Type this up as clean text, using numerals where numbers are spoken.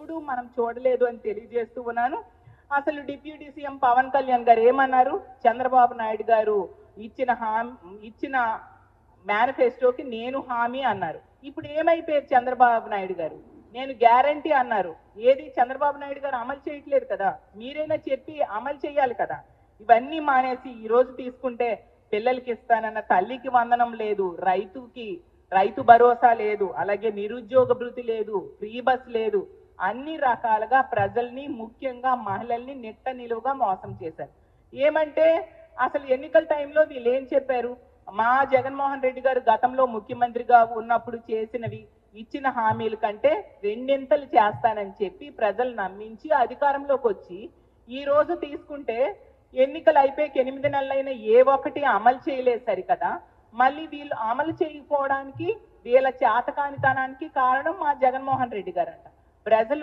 ఎప్పుడూ మనం చూడలేదు అని తెలియజేస్తూ ఉన్నాను. అసలు డిప్యూటీ సీఎం పవన్ కళ్యాణ్ గారు ఏమన్నారు? చంద్రబాబు నాయుడు గారు ఇచ్చిన మేనిఫెస్టోకి నేను హామీ అన్నారు. ఇప్పుడు ఏమైపోయారు చంద్రబాబు నాయుడు గారు? నేను గ్యారంటీ అన్నారు. ఏది చంద్రబాబు నాయుడు గారు అమలు చేయట్లేదు కదా, మీరైనా చెప్పి అమలు చేయాలి కదా. ఇవన్నీ మానేసి ఈ రోజు తీసుకుంటే పిల్లలకి ఇస్తానన్న తల్లికి వందనం లేదు, రైతు భరోసా లేదు, అలాగే నిరుద్యోగ భృతి లేదు, ఫ్రీ బస్ లేదు. అన్ని రకాలుగా ప్రజల్ని, ముఖ్యంగా మహిళల్ని నిట్ట నిలువుగా మోసం చేశారు. ఏమంటే అసలు ఎన్నికల టైంలో వీళ్ళు ఏం చెప్పారు? మా జగన్మోహన్ రెడ్డి గారు గతంలో ముఖ్యమంత్రిగా ఉన్నప్పుడు చేసినవి, ఇచ్చిన హామీల కంటే రెండింతలు చేస్తానని చెప్పి ప్రజలు నమ్మించి అధికారంలోకి వచ్చి ఈ రోజు తీసుకుంటే ఎన్నికలు అయిపోయి 8 నెలలైన ఏ ఒక్కటి అమలు చేయలేదు సరికదా. మళ్ళీ వీళ్ళు అమలు చేయకపోవడానికి, వీళ్ళ చేతకానితనానికి కారణం మా జగన్మోహన్ రెడ్డి గారంట. ప్రజలు